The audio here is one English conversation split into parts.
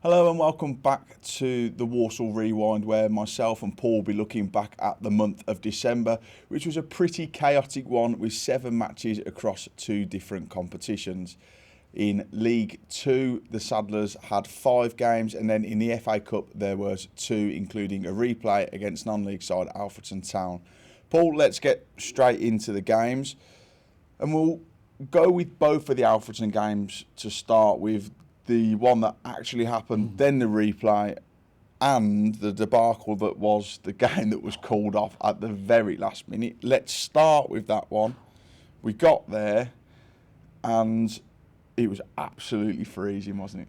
Hello and welcome back to the Walsall Rewind, where myself and Paul will be looking back at the month of December, which was a pretty chaotic one with 7 matches across 2 different competitions. In League 2, the Saddlers had 5 games, and then in the FA Cup there was 2, including a replay against non-league side Alfreton Town. Paul, let's get straight into the games, and we'll go with both of the Alfreton games to start with. The one that actually happened, then the replay, and the debacle that was the game that was called off at the very last minute. Let's start with that one. We got there, and it was absolutely freezing, wasn't it?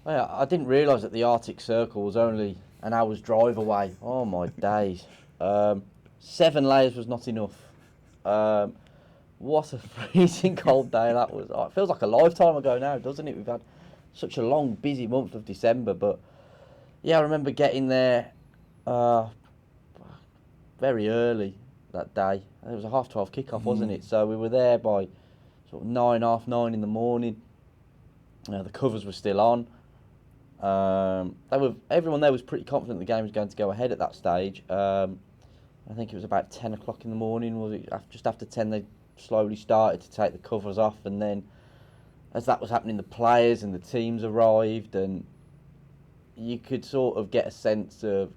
Yeah, I didn't realise that the Arctic Circle was only an hour's drive away. Oh my days. 7 layers was not enough. What a freezing cold day that was. Oh, it feels like a lifetime ago now, doesn't it? We've had such a long, busy month of December, but yeah, I remember getting there very early that day. It was a 12:30 kickoff, wasn't it? So we were there by sort of 9, half 9 in the morning. The covers were still on. Everyone there was pretty confident the game was going to go ahead at that stage. I think it was about 10 o'clock in the morning, was it? Just after 10, they slowly started to take the covers off, and then as that was happening, the players and the teams arrived, and you could sort of get a sense of,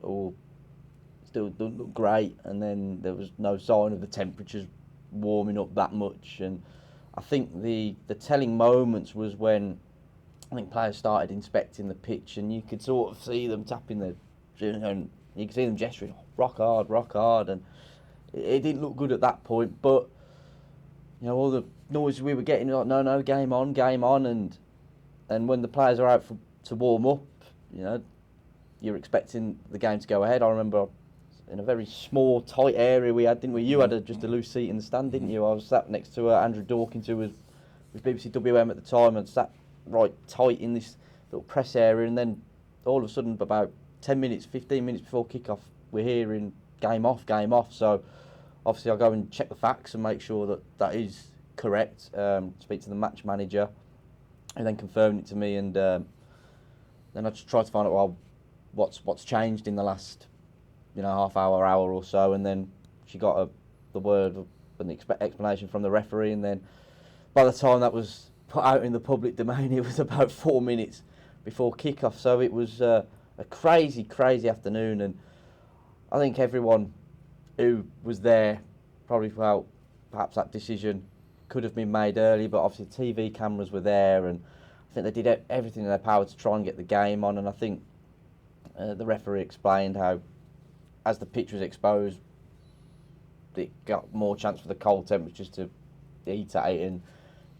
still doesn't look great, and then there was no sign of the temperatures warming up that much. And I think the telling moments was when I think players started inspecting the pitch, and you could sort of see them tapping and you could see them gesturing, rock hard, and it didn't look good at that point. But all the noise we were getting, like, no, game on, and when the players are out to warm up, you're expecting the game to go ahead. I remember in a very small, tight area we had, didn't we? You had just a loose seat in the stand, didn't you? I was sat next to Andrew Dawkins, who was with BBC WM at the time, and sat right tight in this little press area, and then all of a sudden, about 10 minutes, 15 minutes before kick-off, we're hearing game off. So obviously I go and check the facts and make sure that is correct, speak to the match manager, and then confirm it to me, and then I just try to find out what's changed in the last half hour or so, and then she got the word and the explanation from the referee, and then by the time that was put out in the public domain, it was about 4 minutes before kick-off. So it was a crazy afternoon, and I think everyone who was there probably felt perhaps that decision could have been made early, but obviously TV cameras were there, and I think they did everything in their power to try and get the game on. And I think the referee explained how, as the pitch was exposed, it got more chance for the cold temperatures to eat at it, and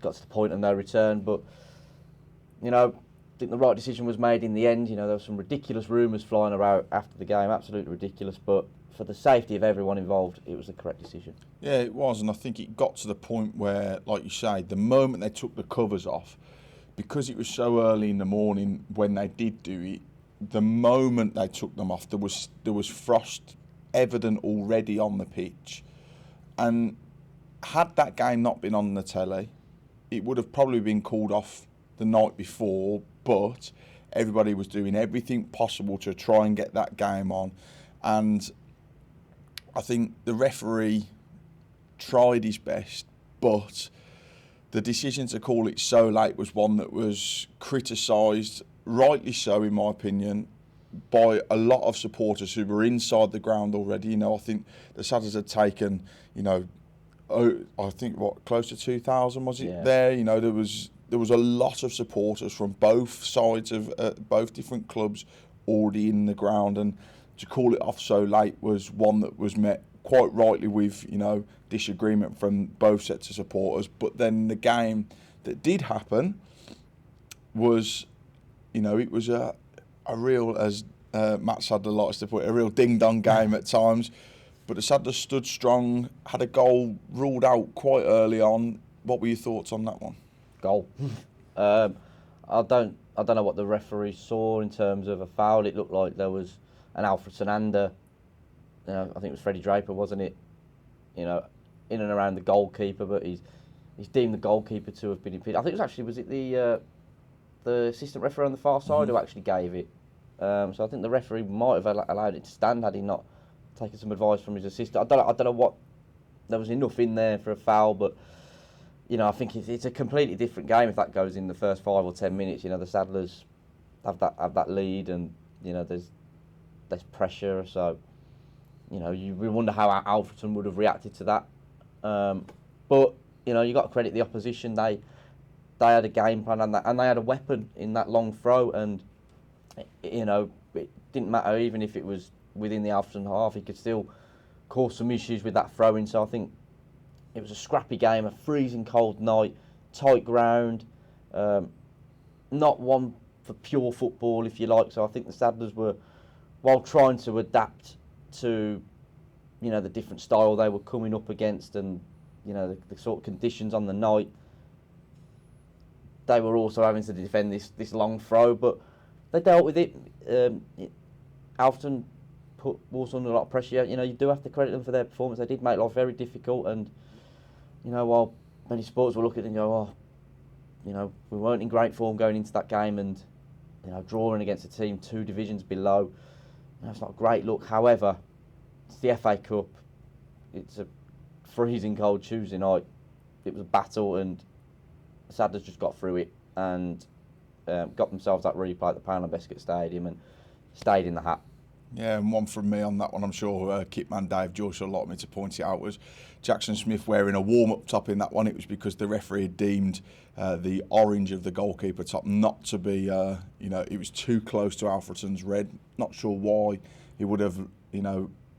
got to the point of no return. But I think the right decision was made in the end. There were some ridiculous rumours flying around after the game, absolutely ridiculous, but for the safety of everyone involved, it was the correct decision. Yeah, it was, and I think it got to the point where, like you say, the moment they took the covers off, because it was so early in the morning when they did do it, the moment they took them off, there was frost evident already on the pitch. And had that game not been on the telly, it would have probably been called off the night before, but everybody was doing everything possible to try and get that game on. And I think the referee tried his best, but the decision to call it so late was one that was criticised, rightly so in my opinion, by a lot of supporters who were inside the ground already. I think the Saddlers had taken, I think close to 2,000 was it? Yeah. There, there was a lot of supporters from both sides of both different clubs already in the ground, and to call it off so late was one that was met quite rightly with disagreement from both sets of supporters. But then the game that did happen was, it was a real, as Matt Sadler likes to put it, a real ding-dong game at times. But the Saddlers stood strong, had a goal ruled out quite early on. What were your thoughts on that one? Goal. I don't know what the referee saw in terms of a foul. It looked like there was an Alfreton under. I think it was Freddie Draper, wasn't it? In and around the goalkeeper, but he's deemed the goalkeeper to have been impeded. I think it was the the assistant referee on the far side who actually gave it. So I think the referee might have allowed it to stand had he not taken some advice from his assistant. I don't know what, there was enough in there for a foul, but I think it's a completely different game if that goes in the first 5 or 10 minutes. The Saddlers have that lead, and there's less pressure. So you wonder how Alfreton would have reacted to that. But you got to credit the opposition. They had a game plan and they had a weapon in that long throw, and it didn't matter even if it was within the Alfreton half. He could still cause some issues with that throwing. So I think it was a scrappy game, a freezing cold night, tight ground, not one for pure football, if you like. So I think the Saddlers were, while trying to adapt to the different style they were coming up against, and the sort of conditions on the night, they were also having to defend this long throw, but they dealt with it. Alfreton put Walsall under a lot of pressure. You do have to credit them for their performance. They did make life very difficult, and while many supporters will look at it and go, we weren't in great form going into that game, and drawing against a team 2 divisions below, it's not a great look. However, it's the FA Cup. It's a freezing cold Tuesday night. It was a battle, and the Saddlers just got through it and got themselves that replay at the Poundland Bescot Stadium and stayed in the hat. Yeah, and one from me on that one, I'm sure Kitman Dave George will allot me to point it out, was Jackson Smith wearing a warm-up top in that one. It was because the referee had deemed the orange of the goalkeeper top not to be, it was too close to Alfreton's red. Not sure why he would have,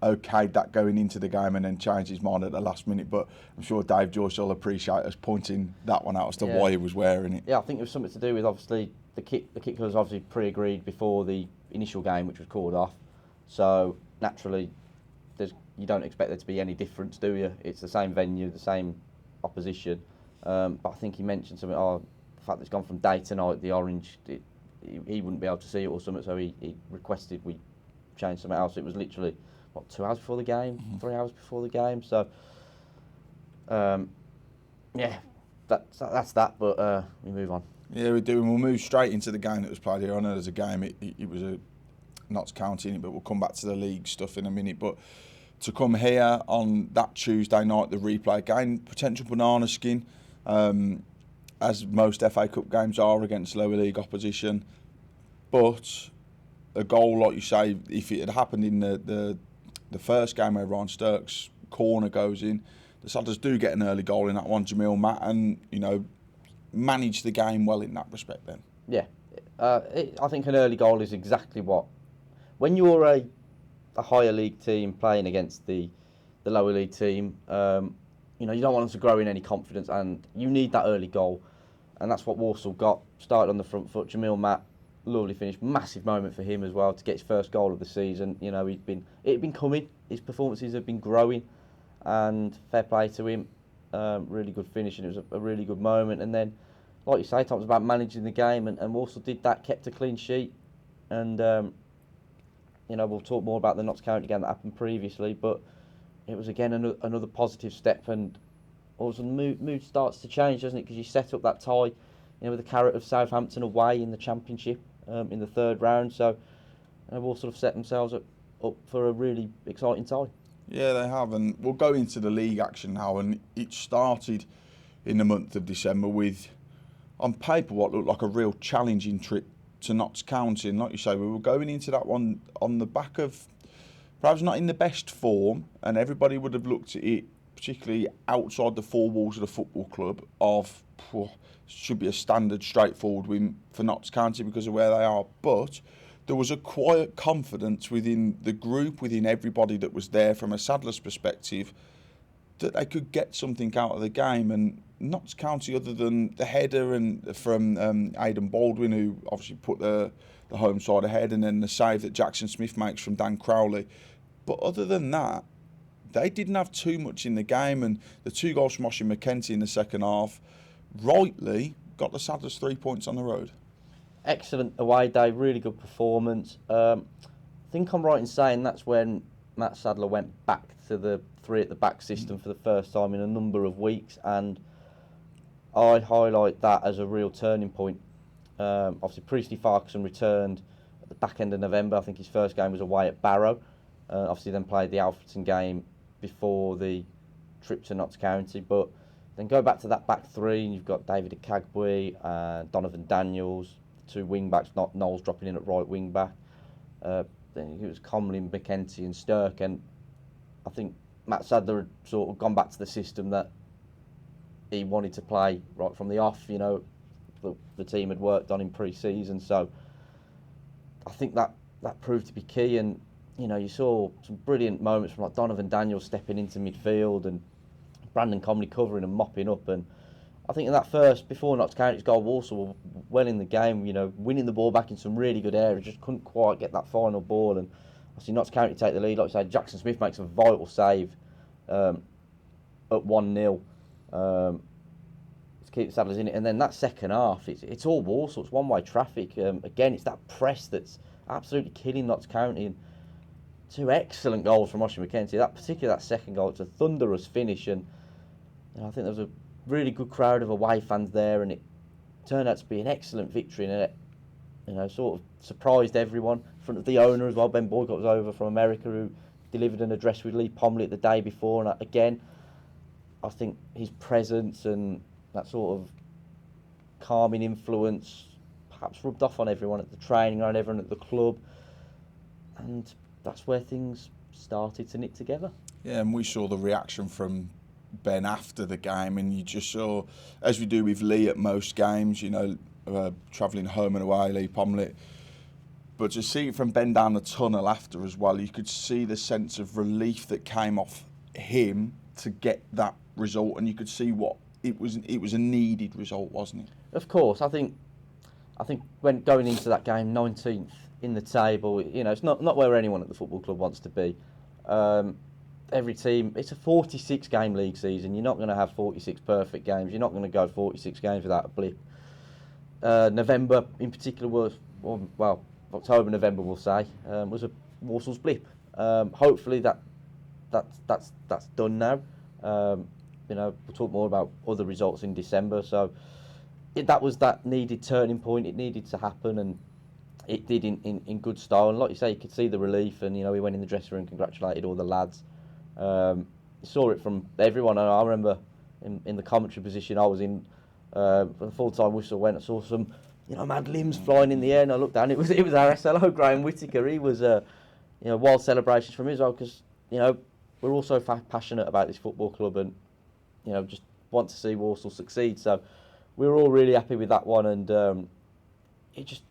okayed that going into the game and then changed his mind at the last minute, but I'm sure Dave George will appreciate us pointing that one out as to why he was wearing it. Yeah, I think it was something to do with, obviously, the kick was obviously pre-agreed before the initial game, which was called off. So naturally, you don't expect there to be any difference, do you? It's the same venue, the same opposition. But I think he mentioned something. The fact that it's gone from day to night, the orange, he wouldn't be able to see it or something. So he requested we change something else. It was literally 2 hours before the game, 3 hours before the game. So that's that. But we move on. Yeah, we do, and we'll move straight into the game that was played here. I know there's a game. It was a Notts County in it, but we'll come back to the league stuff in a minute. But to come here on that Tuesday night, the replay game, potential banana skin, as most FA Cup games are against lower league opposition. But a goal, like you say, if it had happened in the first game where Ryan Sturck's corner goes in, the Saddlers do get an early goal in that one, Jamil Matt, and manage the game well in that respect then. Yeah, I think an early goal is exactly what, when you're a higher league team playing against the lower league team, you don't want them to grow in any confidence, and you need that early goal, and that's what Walsall got. Started on the front foot. Jamil Matt, lovely finish, massive moment for him as well to get his first goal of the season. It had been coming. His performances have been growing, and fair play to him. Really good finish, and it was a really good moment. And then, like you say, Tom, it was about managing the game, and Walsall did that, kept a clean sheet, and we'll talk more about the Notts County game that happened previously, but it was again another positive step, and all of a sudden mood starts to change, doesn't it? Because you set up that tie, with the carrot of Southampton away in the Championship in the 3rd round, so Walsall have set themselves up for a really exciting tie. Yeah, they have, and we'll go into the league action now, and it started in the month of December with, on paper, what looked like a real challenging trip to Notts County, and like you say, we were going into that one on the back of perhaps not in the best form, and everybody would have looked at it, particularly outside the 4 walls of the football club, of should be a standard, straightforward win for Notts County because of where they are. But there was a quiet confidence within the group, within everybody that was there from a Saddlers perspective, that they could get something out of the game. And Notts County, other than the header and from Aidan Baldwin, who obviously put the home side ahead, and then the save that Jackson Smith makes from Dan Crowley. But other than that, they didn't have too much in the game, and the 2 goals from Oshin McKenty in the second half rightly got the Saddlers 3 points on the road. Excellent away day, really good performance. I think I'm right in saying that's when Matt Sadler went back to the 3 at the back system for the first time in a number of weeks, and I'd highlight that as a real turning point Obviously, Priestley Farquharson returned at the back end of November. I think his first game was away at Barrow. Obviously, then played the Alfredton game before the trip to Notts County. But then go back to that back three, and you've got David Akagbue, Donovan Daniels, two wing backs, not Knowles dropping in at right wing back. Then it was Comlin, McKenty, and Stirk, and I think Matt Sadler had sort of gone back to the system that he wanted to play right from the off. You know, the team had worked on in pre-season, so I think that proved to be key. And you know, you saw some brilliant moments from like Donovan Daniels stepping into midfield and Brandon Comley covering and mopping up. And I think in that first, before Notts County's goal, Walsall were well in the game, you know, winning the ball back in some really good areas, just couldn't quite get that final ball. And obviously Notts County take the lead. Like I say, Jackson Smith makes a vital save at 1-0 to keep the Saddlers in it. And then that second half, it's all Walsall, it's one-way traffic. Again, it's that press that's absolutely killing Notts County. And two excellent goals from Oshie McKenty. That second goal, it's a thunderous finish. And you know, I think there was a really good crowd of away fans there, and it turned out to be an excellent victory, and it, you know, sort of surprised everyone. In front of the owner as well, Ben Boycott was over from America, who delivered an address with Lee Pomley the day before, and again, I think his presence and that sort of calming influence perhaps rubbed off on everyone at the training ground, everyone at the club, and that's where things started to knit together. Yeah, and we saw the reaction from Ben after the game, and you just saw, as we do with Lee at most games, you know, travelling home and away, Lee Pomley, but to see it from Ben down the tunnel after as well, you could see the sense of relief that came off him to get that result, and you could see what it was a needed result, wasn't it? Of course, I think when going into that game, 19th in the table, you know, it's not where anyone at the football club wants to be. Every team, it's a 46 game league season. You're not going to have 46 perfect games. You're not going to go 46 games without a blip. November in particular was, well, October, November we'll say, was a Walsall's blip. Hopefully that's done now. You know, we'll talk more about other results in December. So that was that needed turning point. It needed to happen, and it did in good style. And like you say, you could see the relief, and you know, he went in the dressing room, congratulated all the lads. Saw it from everyone. And I remember in the commentary position I was in, when the full-time whistle went, I saw some, you know, mad limbs flying in the air, and I looked down. It was our SLO, Graham Whittaker. He was, you know, wild celebrations from his own, because you know, we're also passionate about this football club, and you know, just want to see Walsall succeed. So we were all really happy with that one, and it just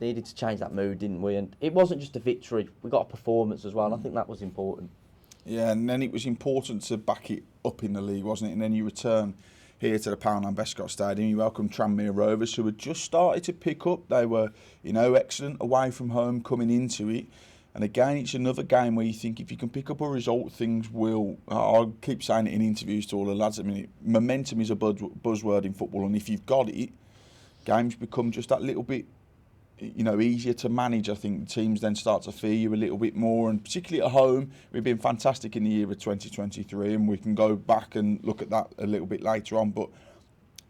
needed to change that mood, didn't we? And it wasn't just a victory; we got a performance as well, and I think that was important. Yeah, and then it was important to back it up in the league, wasn't it? And then you return here to the Poundland Bescott Stadium. You welcome Tranmere Rovers, who had just started to pick up. They were, you know, excellent away from home coming into it. And again, it's another game where you think if you can pick up a result, things will. I'll keep saying it in interviews to all the lads. I mean, momentum is a buzzword in football, and if you've got it, games become just that little bit, you know, easier to manage. I think the teams then start to fear you a little bit more, and particularly at home, we've been fantastic in the year of 2023, and we can go back and look at that a little bit later on. But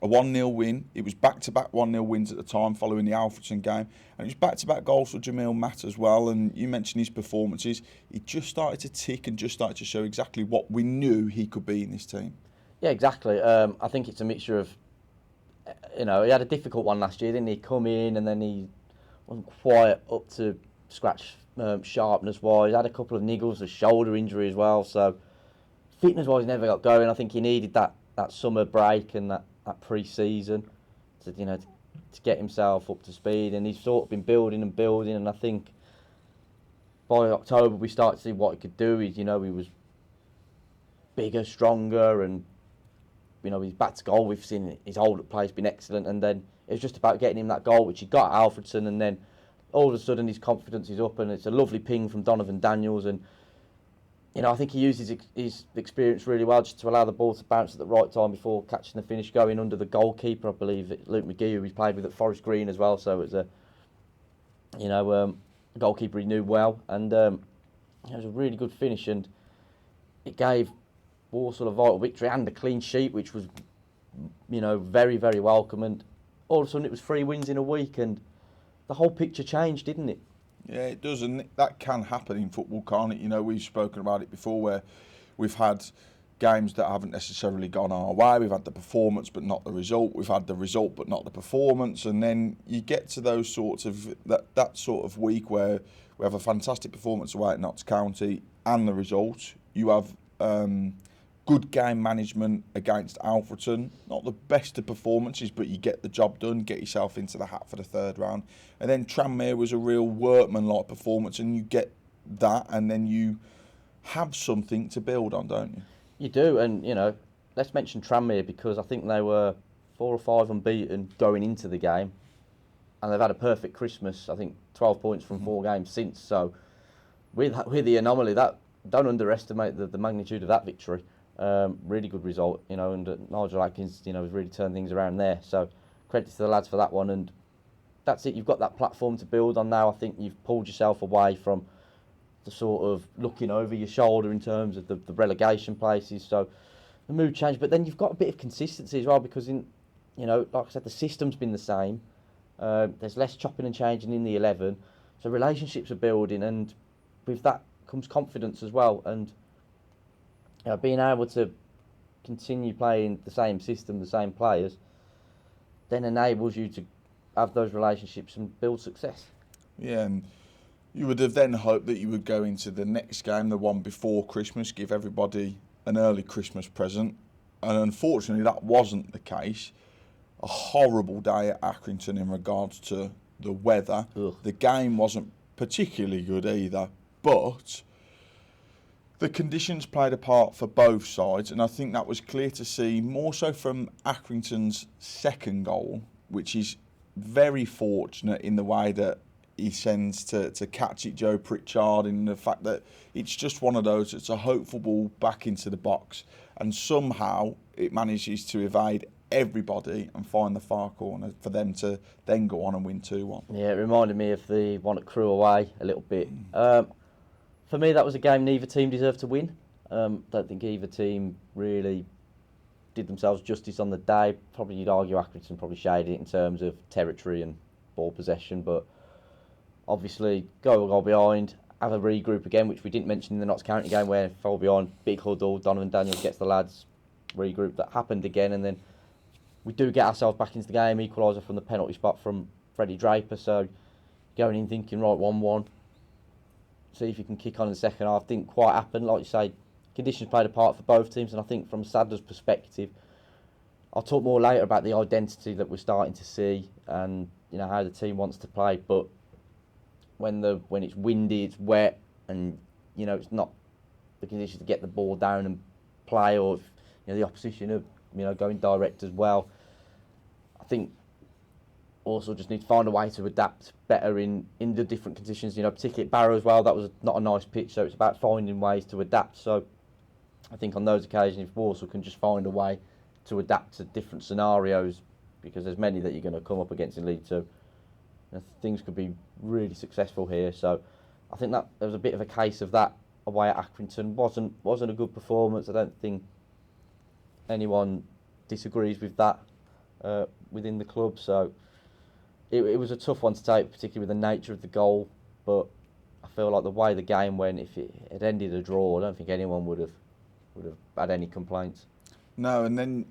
a 1-0 win, it was back-to-back 1-0 wins at the time following the Alfredton game, and it was back-to-back goals for Jamil Matt as well. And you mentioned his performances, he just started to tick and just started to show exactly what we knew he could be in this team. Yeah, exactly. I think it's a mixture of, you know, he had a difficult one last year, didn't he? Come in and then he wasn't quite up to scratch sharpness-wise. Had a couple of niggles, a shoulder injury as well. So fitness-wise, never got going. I think he needed that summer break and that pre-season to, you know, to get himself up to speed. And he's sort of been building. And I think by October we started to see what he could do. He was bigger, stronger, and you know, he's back to goal. We've seen his old play has been excellent, and then it was just about getting him that goal, which he got at Alfredton, and then all of a sudden his confidence is up, and it's a lovely ping from Donovan Daniels, and you know, I think he used his experience really well just to allow the ball to bounce at the right time before catching the finish, going under the goalkeeper, I believe, Luke McGee, who he's played with at Forest Green as well, so it was a goalkeeper he knew well, and it was a really good finish, and it gave Walsall a vital victory and a clean sheet, which was, you know, very, very welcome. And all of a sudden it was 3 wins in a week, and the whole picture changed, didn't it? Yeah, it does, and that can happen in football, can't it? You know, we've spoken about it before, where we've had games that haven't necessarily gone our way. We've had the performance but not the result. We've had the result but not the performance, and then you get to those sorts of that sort of week where we have a fantastic performance away at Notts County and the result. You have good game management against Alfreton. Not the best of performances, but you get the job done, get yourself into the hat for the third round. And then Tranmere was a real workman-like performance, and you get that, and then you have something to build on, don't you? You do, and let's mention Tranmere, because I think they were 4 or 5 unbeaten going into the game, and they've had a perfect Christmas. I think 12 points from 4 games since. So with the anomaly, that don't underestimate the magnitude of that victory. Really good result, and Nigel Atkins, has really turned things around there. So credit to the lads for that one, and that's it. You've got that platform to build on now. I think you've pulled yourself away from the sort of looking over your shoulder in terms of the relegation places. So the mood changed, but then you've got a bit of consistency as well, because like I said, the system's been the same. There's less chopping and changing in the 11, so relationships are building, and with that comes confidence as well. And being able to continue playing the same system, the same players, then enables you to have those relationships and build success. Yeah, and you would have then hoped that you would go into the next game, the one before Christmas, give everybody an early Christmas present. And unfortunately, that wasn't the case. A horrible day at Accrington in regards to the weather. Ugh. The game wasn't particularly good either, but the conditions played a part for both sides, and I think that was clear to see, more so from Accrington's second goal, which is very fortunate in the way that he sends to catch it, Joe Pritchard, in the fact that it's just one of those, it's a hopeful ball back into the box, and somehow it manages to evade everybody and find the far corner for them to then go on and win 2-1. Yeah, it reminded me of the one at Crewe away a little bit. For me, that was a game neither team deserved to win. Don't think either team really did themselves justice on the day. Probably you'd argue Accrington probably shaded it in terms of territory and ball possession, but obviously go a goal behind, have a regroup again, which we didn't mention in the Notts County game, where fell behind, big huddle, Donovan Daniels gets the lads, regroup. That happened again, and then we do get ourselves back into the game, equaliser from the penalty spot from Freddie Draper. So going in thinking, right, 1-1, see if you can kick on in the second half. Didn't quite happen. Like you say, conditions played a part for both teams, and I think from Sadler's perspective, I'll talk more later about the identity that we're starting to see and how the team wants to play. But when it's windy, it's wet, and it's not the conditions to get the ball down and play, or if, the opposition are going direct as well. I think also just need to find a way to adapt better in the different conditions, particularly at Barrow as well. That was not a nice pitch, so it's about finding ways to adapt. So I think on those occasions, if Walsall can just find a way to adapt to different scenarios, because there's many that you're going to come up against in League Two, things could be really successful here. So I think that there was a bit of a case of that away at Accrington. Wasn't a good performance. I don't think anyone disagrees with that within the club. So it was a tough one to take, particularly with the nature of the goal. But I feel like the way the game went, if it had ended a draw, I don't think anyone would have had any complaints. No, and then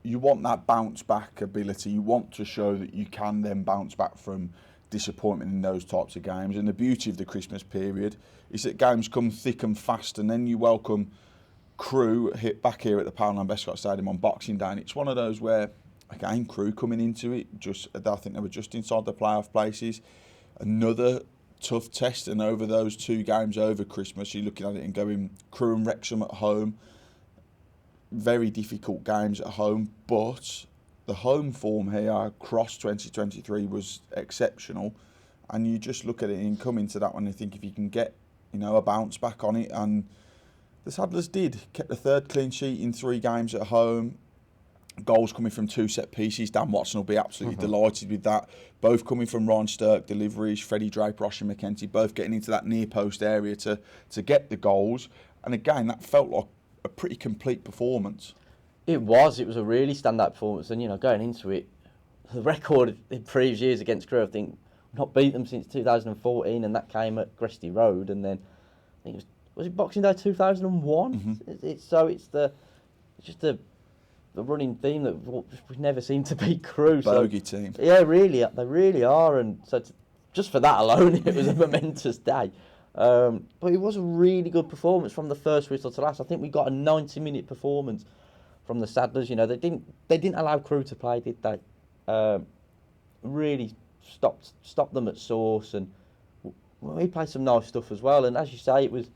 you want that bounce back ability. You want to show that you can then bounce back from disappointment in those types of games. And the beauty of the Christmas period is that games come thick and fast, and then you welcome Crewe back here at the Poundland Bescott Stadium on Boxing Day. And it's one of those where, again, Crewe coming into it, I think they were just inside the playoff places. Another tough test, and over those 2 games over Christmas, you're looking at it and going, Crewe and Wrexham at home, very difficult games at home, but the home form here across 2023 was exceptional, and you just look at it and come into that one and think if you can get a bounce back on it, and the Saddlers did, kept the 3rd clean sheet in 3 games at home. Goals coming from 2 set pieces. Dan Watson will be absolutely delighted with that. Both coming from Ryan Stirk deliveries, Freddie Draper, Oshin McKenty, both getting into that near post area to get the goals. And again, that felt like a pretty complete performance. It was a really stand-up performance, and going into it, the record in previous years against Crewe, I think we've not beat them since 2014, and that came at Gresty Road, and then I think was it Boxing Day 2001? Mm-hmm. It's just the running theme that we've never seemed to beat Crewe. Bogey team. Yeah, really, they really are, and so just for that alone, it was a momentous day. But it was a really good performance from the first whistle to last. I think we got a 90-minute performance from the Saddlers. You know, they didn't allow Crewe to play, did they? Really stopped them at source, and we played some nice stuff as well. And as you say, it was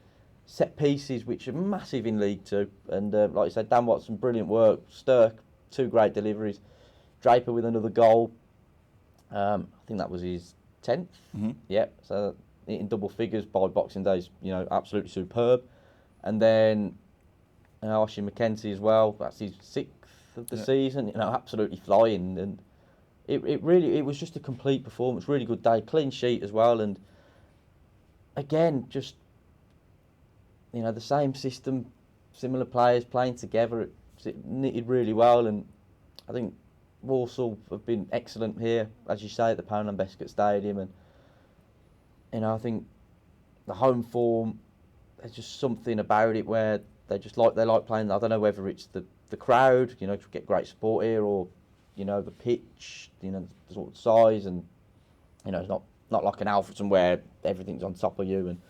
set pieces, which are massive in League Two. And like you said, Dan Watson, brilliant work. Stirk, 2 great deliveries. Draper with another goal. I think that was his 10th. Mm-hmm. Yep. So in double figures by Boxing Day's, absolutely superb. And then Oisin McKenzie as well. That's his 6th of the season. Absolutely flying. And it was just a complete performance. Really good day. Clean sheet as well. And again, just the same system, similar players playing together. It knitted really well, and I think Walsall have been excellent here, as you say, at the Poundland Bescot Stadium. And I think the home form, there's just something about it where they like playing. I don't know whether it's the crowd, get great support here, or the pitch, the sort of size, and it's not like an Alfreton where everything's on top of you, and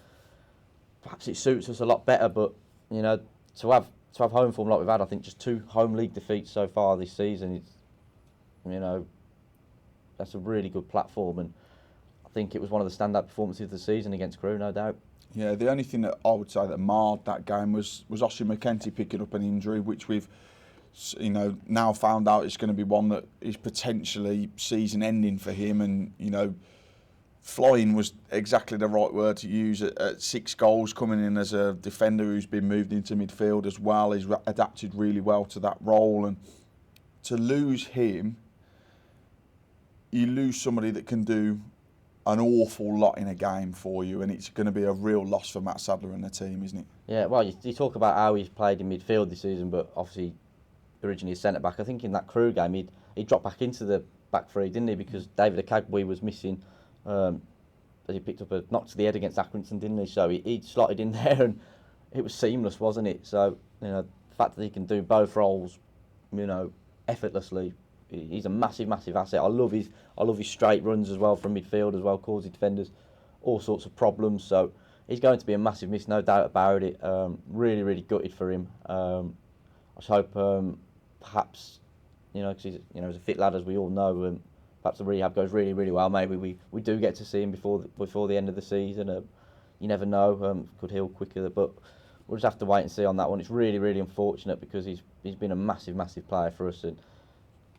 perhaps it suits us a lot better. But to have home form like we've had, I think just 2 home league defeats so far this season, it's that's a really good platform, and I think it was one of the standout performances of the season against Crewe, no doubt. Yeah, the only thing that I would say that marred that game was Oisin McKenzie picking up an injury, which we've now found out is going to be one that is potentially season ending for him. And flying was exactly the right word to use at 6 goals, coming in as a defender who's been moved into midfield as well. He's adapted really well to that role, and to lose him, you lose somebody that can do an awful lot in a game for you, and it's going to be a real loss for Matt Sadler and the team, isn't it? Yeah, well, you talk about how he's played in midfield this season, but obviously originally a centre-back. I think in that Crewe game, he dropped back into the back three, didn't he? Because David Akagwe was missing, as he picked up a knock to the head against Accrington, didn't he? So he slotted in there, and it was seamless, wasn't it? So, the fact that he can do both roles, effortlessly, he's a massive, massive asset. I love his straight runs as well from midfield as well, causing defenders all sorts of problems. So he's going to be a massive miss, no doubt about it. Really, really gutted for him. I just hope perhaps, because he's a fit lad, as we all know, perhaps the rehab goes really, really well. Maybe we do get to see him before the end of the season. You never know, could heal quicker, but we'll just have to wait and see on that one. It's really, really unfortunate because he's been a massive, massive player for us, and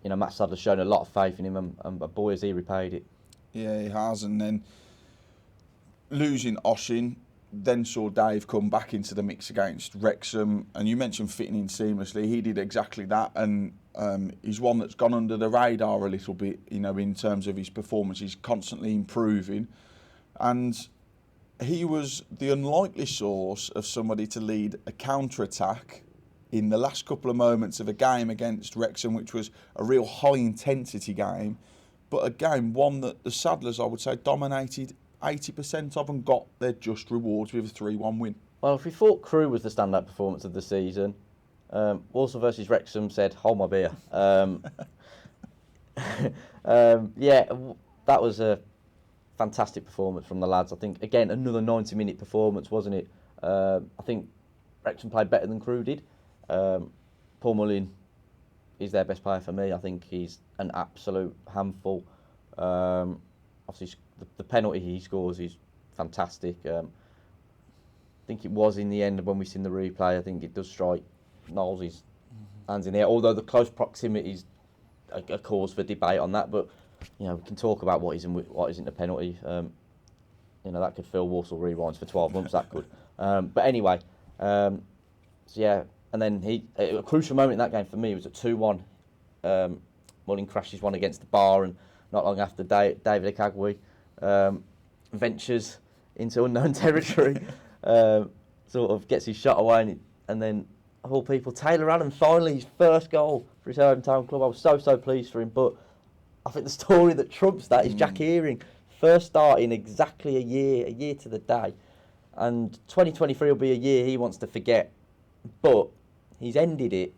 Matt Sadler's shown a lot of faith in him, and boy has he repaid it. Yeah, he has. And then losing Oisin, then saw Dave come back into the mix against Wrexham, and you mentioned fitting in seamlessly. He did exactly that, and he's one that's gone under the radar a little bit, in terms of his performance. He's constantly improving, and he was the unlikely source of somebody to lead a counter-attack in the last couple of moments of a game against Wrexham, which was a real high-intensity game, but a game, one that the Saddlers, I would say, dominated 80% of and got their just rewards with a 3-1 win. Well, if we thought Crewe was the standout performance of the season, Walsall versus Wrexham said, hold my beer. Yeah, that was a fantastic performance from the lads. I think, again, another 90-minute performance, wasn't it? I think Wrexham played better than Crewe did. Paul Mullin is their best player for me. I think he's an absolute handful. Obviously, the penalty he scores is fantastic. I think it was in the end when we seen the replay. I think it does strike Knowles' hands in the air. Although the close proximity is a cause for debate on that, but we can talk about what isn't a penalty. That could fill Walsall rewinds for 12 months. That could. But anyway, so yeah. And then a crucial moment in that game for me was at 2-1. Mullin crashes one against the bar, and not long after, David Akagwe ventures into unknown territory, sort of gets his shot away, and then, of all people, Taylor Allen, finally his first goal for his hometown club. I was so pleased for him, but I think the story that trumps that is Jack Earing, first starting exactly a year to the day. And 2023 will be a year he wants to forget. But he's ended it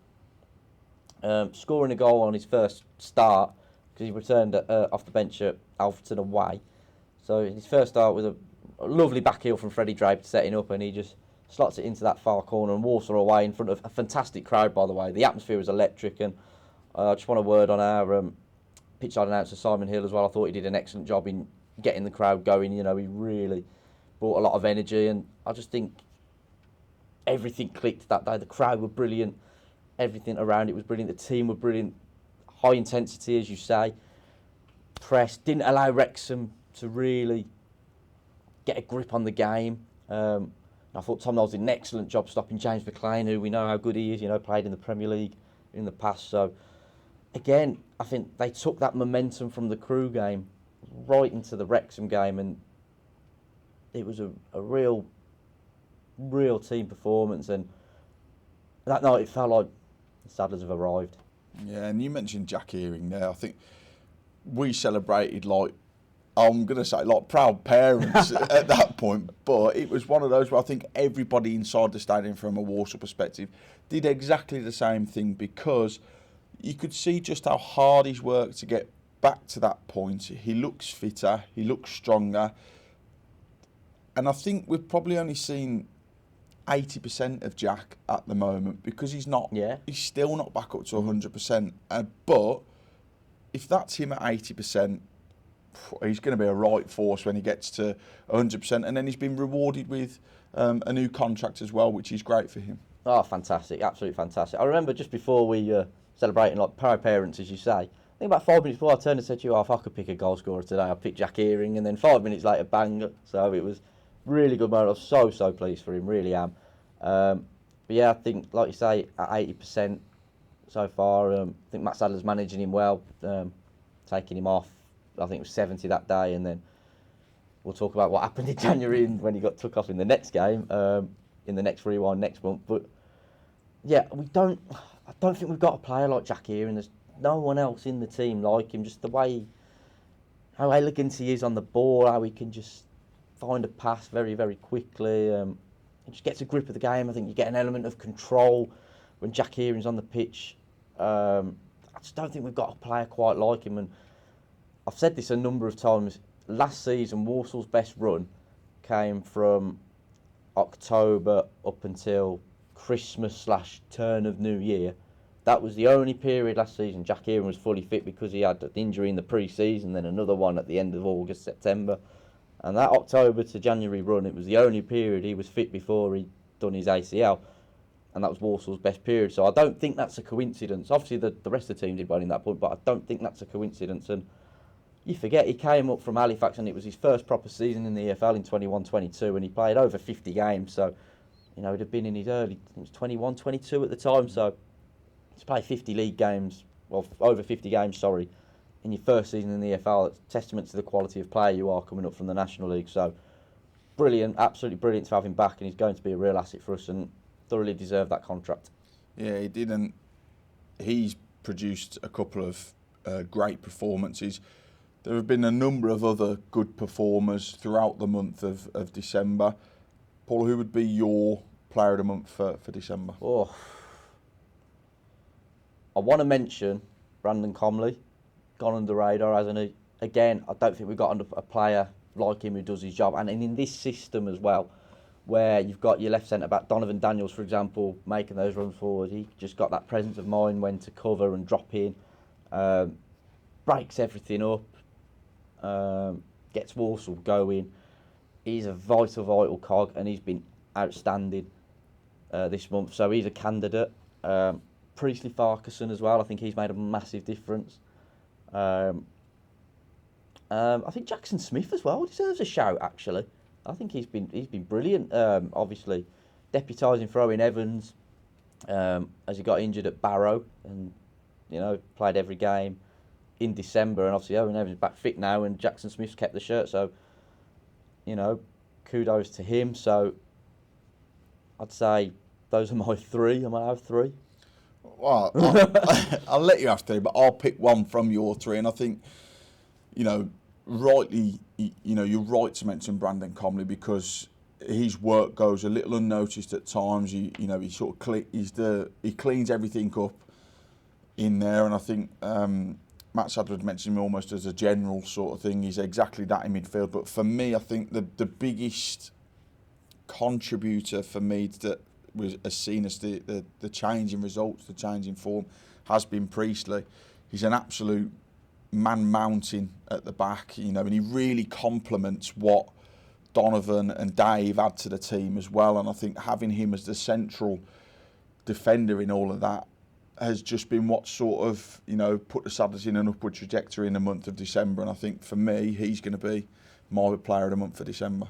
scoring a goal on his first start, because he returned off the bench at Alfreton away. So his first start with a lovely back heel from Freddie Draper setting up, and he just slots it into that far corner, and Walsall away in front of a fantastic crowd, by the way. The atmosphere was electric, and I just want a word on our pitchside announcer Simon Hill as well. I thought he did an excellent job in getting the crowd going. You know, he really brought a lot of energy, and I just think everything clicked that day. The crowd were brilliant, everything around it was brilliant, the team were brilliant, high intensity, as you say. Press didn't allow Wrexham to really get a grip on the game. I thought Tom Knowles did an excellent job stopping James McLean, who we know how good he is, you know, played in the Premier League in the past. So, again, I think they took that momentum from the Crewe game right into the Wrexham game, and it was a real team performance. And that night it felt like the Saddlers have arrived. Yeah, and you mentioned Jack Earing there. I think we celebrated like, I'm going to say, like proud parents at that point. But it was one of those where I think everybody inside the stadium, from a Walsall perspective, did exactly the same thing, because you could see just how hard he's worked to get back to that point. He looks fitter, he looks stronger. And I think we've probably only seen 80% of Jack at the moment, because he's still not back up to 100%. But if that's him at 80%, he's going to be a right force when he gets to 100%. And then he's been rewarded with a new contract as well, which is great for him. Oh, fantastic. Absolutely fantastic. I remember just before we celebrating, like proud parents, as you say, I think about 5 minutes before I turned and said to you, if I could pick a goal scorer today, I'd pick Jack Earing. And then 5 minutes later, bang. So it was really good moment. I was so pleased for him, really am. But yeah, I think, like you say, at 80% so far, I think Matt Sadler's managing him well, taking him off. I think it was 70 that day, and then we'll talk about what happened in January when he got took off in the next game, in the next rewind next month. But yeah, I don't think we've got a player like Jack Earing. There's no one else in the team like him. Just the way, how elegant he is on the ball, how he can just find a pass very, very quickly. He just gets a grip of the game. I think you get an element of control when Jack Earing's on the pitch. I just don't think we've got a player quite like him. And I've said this a number of times. Last season, Walsall's best run came from October up until Christmas/turn of New Year. That was the only period last season Jack Earing was fully fit, because he had an injury in the pre-season, then another one at the end of August, September. And that October to January run, it was the only period he was fit before he'd done his ACL. And that was Walsall's best period. So I don't think that's a coincidence. Obviously, the rest of the team did well in that point, but I don't think that's a coincidence. And you forget, he came up from Halifax, and it was his first proper season in the EFL in 21-22, and he played over 50 games. So, you know, he'd have been in his early, I think it was 21, 22 at the time. So, to play 50 league games, well, over 50 games, sorry, in your first season in the EFL, it's a testament to the quality of player you are coming up from the National League. So, brilliant, absolutely brilliant to have him back, and he's going to be a real asset for us and thoroughly deserved that contract. Yeah, he did, and he's produced a couple of great performances. There have been a number of other good performers throughout the month of December. Paul, who would be your player of the month for December? Oh, I want to mention Brandon Comley, gone under the radar, hasn't he? Again, I don't think we've got a player like him who does his job. And in this system as well, where you've got your left centre-back, Donovan Daniels, for example, making those runs forward, he just got that presence of mind when to cover and drop in, breaks everything up, gets Walsall going. He's a vital cog, and he's been outstanding this month. So he's a candidate. Priestley Farquharson as well. I think he's made a massive difference. I think Jackson Smith as well deserves a shout. Actually, I think he's been brilliant. Obviously, deputising for Owen Evans as he got injured at Barrow, and played every game in December. And obviously Owen Evans is back fit now, and Jackson Smith's kept the shirt. So, kudos to him. So, I'd say those are my three. I might have three. Well, I'll let you have three, but I'll pick one from your three. And I think, rightly, you're right to mention Brandon Comley because his work goes a little unnoticed at times. He sort of he cleans everything up in there, and I think Matt Sadler mentioned him almost as a general sort of thing. He's exactly that in midfield. But for me, I think the biggest contributor for me that has seen us the change in results, the change in form, has been Priestley. He's an absolute man mountain at the back, and he really complements what Donovan and Dave add to the team as well. And I think having him as the central defender in all of that has just been what sort of, put the Saddlers in an upward trajectory in the month of December. And I think for me, he's going to be my player of the month for December.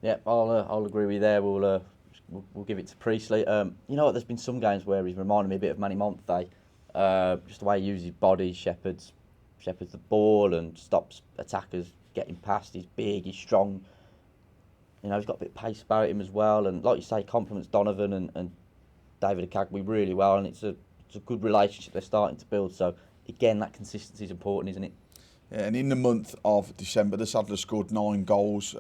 Yeah, I'll agree with you there. We'll give it to Priestley. You know what? There's been some games where he's reminded me a bit of Manny Monte. Just the way he uses his body, shepherds the ball and stops attackers getting past. He's big, he's strong. He's got a bit of pace about him as well. And like you say, complements Donovan and David Akagbe really well. And it's a good relationship they're starting to build. So again, that consistency is important, isn't it? Yeah, and in the month of December, the Saddlers scored 9 goals.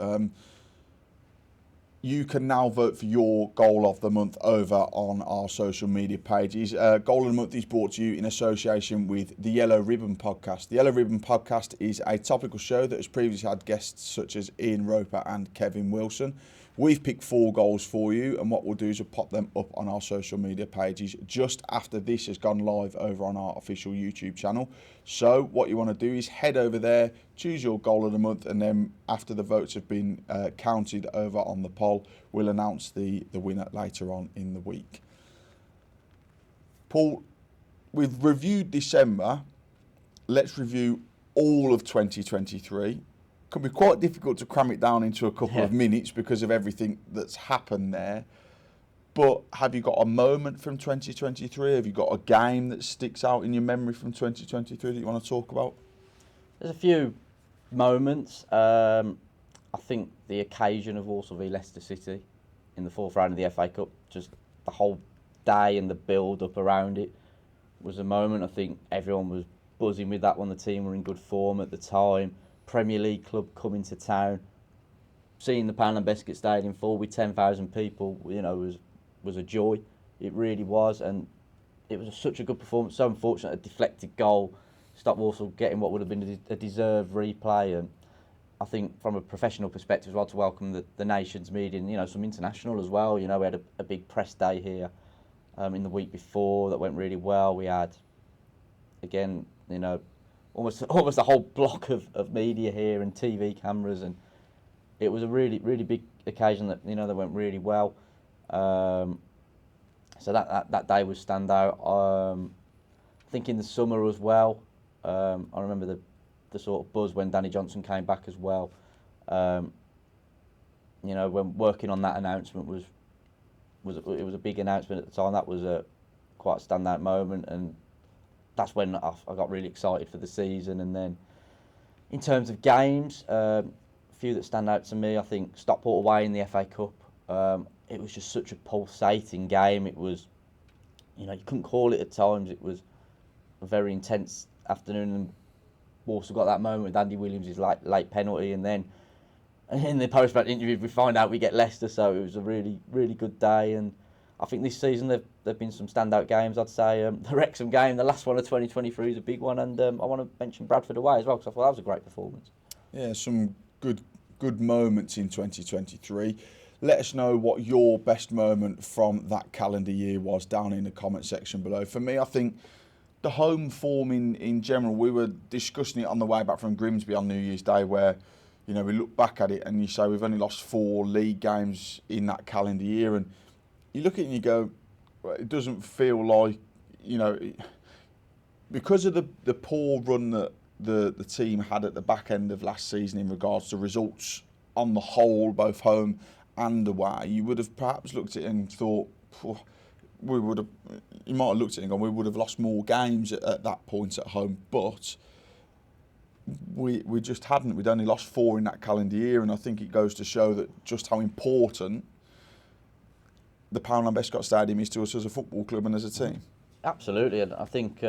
You can now vote for your goal of the month over on our social media pages. Goal of the month is brought to you in association with the Yellow Ribbon Podcast. The Yellow Ribbon Podcast is a topical show that has previously had guests such as Ian Roper and Kevin Wilson. We've picked 4 goals for you, and what we'll do is we'll pop them up on our social media pages just after this has gone live over on our official YouTube channel. So what you want to do is head over there, choose your goal of the month, and then after the votes have been counted over on the poll, we'll announce the winner later on in the week. Paul, we've reviewed December. Let's review all of 2023. Can be quite difficult to cram it down into a couple of minutes because of everything that's happened there. But have you got a moment from 2023? Have you got a game that sticks out in your memory from 2023 that you want to talk about? There's a few moments. I think the occasion of Walsall v Leicester City in the 4th round of the FA Cup, just the whole day and the build-up around it was a moment. I think everyone was buzzing with that one. The team were in good form at the time. Premier League club coming to town, seeing the Poundland Biscuit Stadium full with 10,000 people, was a joy. It really was, and it was such a good performance. So unfortunate, a deflected goal stopped Walsall getting what would have been a deserved replay. And I think from a professional perspective as well, to welcome the nation's media and some international as well. We had a big press day here in the week before that went really well. We had, again, almost a whole block of media here and TV cameras, and it was a really, really big occasion that that went really well. So that day was standout. I think in the summer as well. I remember the sort of buzz when Danny Johnson came back as well. When working on that announcement was a big announcement at the time. That was quite a standout moment, and that's when I got really excited for the season. And then in terms of games, a few that stand out to me, I think Stockport away in the FA Cup. It was just such a pulsating game. It was, you couldn't call it at times. It was a very intense afternoon, and Walsall got that moment with Andy Williams' late penalty, and then in the post-match interview we find out we get Leicester, so it was a really, really good day. And I think this season there've been some standout games. I'd say the Wrexham game, the last one of 2023, is a big one, and I want to mention Bradford away as well, because I thought that was a great performance. Yeah, some good moments in 2023. Let us know what your best moment from that calendar year was down in the comment section below. For me, I think the home form in general, we were discussing it on the way back from Grimsby on New Year's Day, where we look back at it and you say we've only lost 4 league games in that calendar year, and you look at it and you go, well, it doesn't feel like, because of the poor run that the team had at the back end of last season in regards to results on the whole, both home and away, you would have perhaps looked at it and thought, you might have looked at it and gone, we would have lost more games at that point at home, but we just hadn't. We'd only lost 4 in that calendar year, and I think it goes to show that just how important the Poundland Biscuit Stadium is to us as a football club and as a team. Absolutely, and I think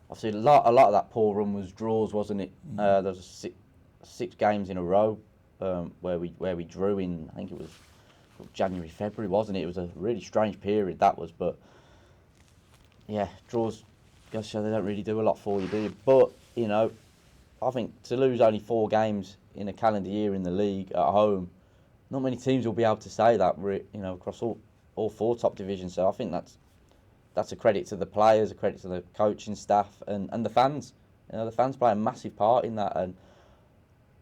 obviously a lot of that poor run was draws, wasn't it? There was six games in a row where we drew in. I think it was January, February, wasn't it? It was a really strange period that was, but yeah, draws. Gosh, so they don't really do a lot for you, do you? But you know, I think to lose only 4 games in a calendar year in the league at home, not many teams will be able to say that. You know, across all 4 top divisions. So I think that's a credit to the players, a credit to the coaching staff, and the fans. You know, the fans play a massive part in that, and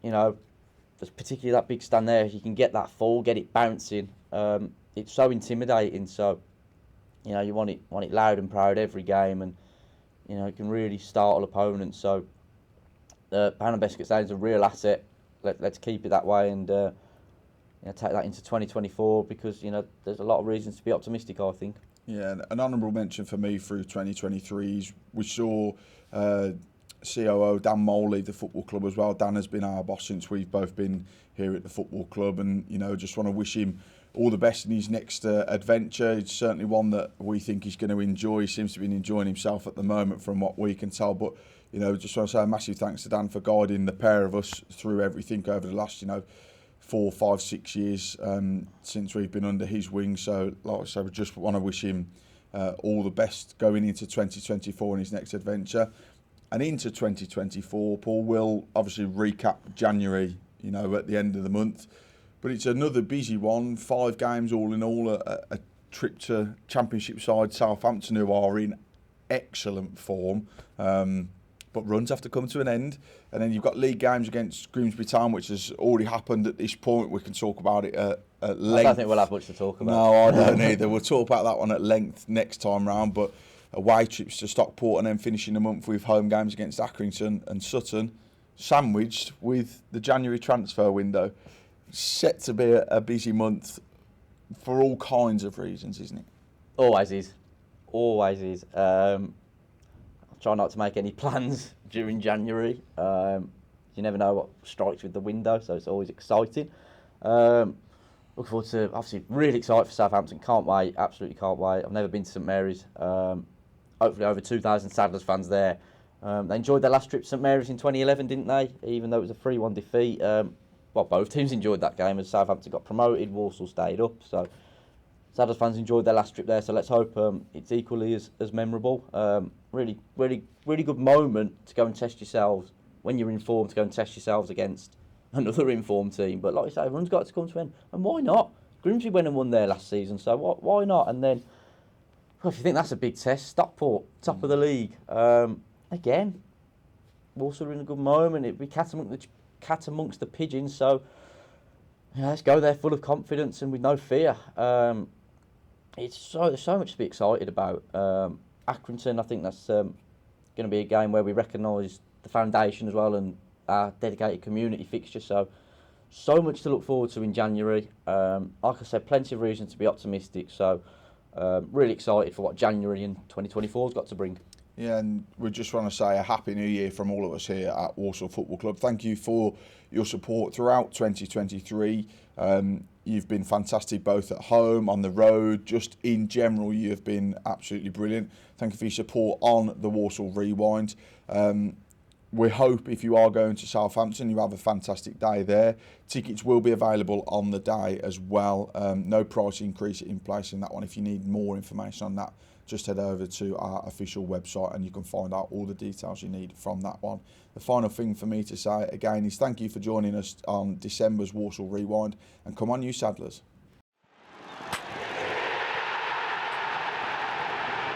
you know, there's particularly that big stand there. If you can get that full, get it bouncing, it's so intimidating. So, you know, you want it loud and proud every game, and you know, it can really startle opponents. So, Pound Biscuit Stadium is a real asset. Let's keep it that way, and you know, take that into 2024 because you know there's a lot of reasons to be optimistic, I think. Yeah, an honourable mention for me through 2023 is we saw COO Dan Mole leave the football club as well. Dan has been our boss since we've both been here at the football club, and you know, just want to wish him all the best in his next adventure. It's certainly one that we think he's going to enjoy. He seems to be enjoying himself at the moment from what we can tell, but you know, just want to say a massive thanks to Dan for guiding the pair of us through everything over the last, you know, 4, 5, 6 years since we've been under his wing. So, like I said, we just want to wish him all the best going into 2024 in his next adventure. And into 2024, Paul will obviously recap January, you know, at the end of the month. But it's another busy one, 5 games all in all, a trip to Championship side Southampton, who are in excellent form. But runs have to come to an end. And then you've got league games against Grimsby Town, which has already happened at this point. We can talk about it at length. I don't think we'll have much to talk about. No, I don't either. We'll talk about that one at length next time round. But away trips to Stockport and then finishing the month with home games against Accrington and Sutton, sandwiched with the January transfer window. Set to be a busy month for all kinds of reasons, isn't it? Always is. Always is. Try not to make any plans during January. You never know what strikes with the window, so it's always exciting. Looking forward to, obviously, really excited for Southampton. Can't wait, absolutely can't wait. I've never been to St Mary's. Hopefully over 2,000 Saddlers fans there. They enjoyed their last trip to St Mary's in 2011, didn't they? Even though it was a 3-1 defeat. Well, both teams enjoyed that game as Southampton got promoted, Walsall stayed up. So Saddlers fans enjoyed their last trip there, so let's hope it's equally as memorable. Really good moment to go and test yourselves when you're in form, to go and test yourselves against another informed team. But like I say, everyone's got to come to an end, and why not? Grimsby went and won there last season, so why not? And then, well, if you think that's a big test, Stockport, top of the league, again, Walsall are in a good moment. It'd be cat amongst the pigeons, so yeah, let's go there full of confidence and with no fear. There's so much to be excited about. Accrington, I think that's going to be a game where we recognise the foundation as well and our dedicated community fixture. So much to look forward to in January. Like I said, plenty of reasons to be optimistic. So really excited for what January in 2024 has got to bring. Yeah, and we just want to say a happy new year from all of us here at Walsall Football Club. Thank you for your support throughout 2023. You've been fantastic both at home, on the road, just in general, you've been absolutely brilliant. Thank you for your support on the Walsall Rewind. We hope if you are going to Southampton, you have a fantastic day there. Tickets will be available on the day as well. No price increase in place in that one. If you need more information on that, just head over to our official website and you can find out all the details you need from that one. The final thing for me to say again is thank you for joining us on December's Walsall Rewind, and come on you Saddlers.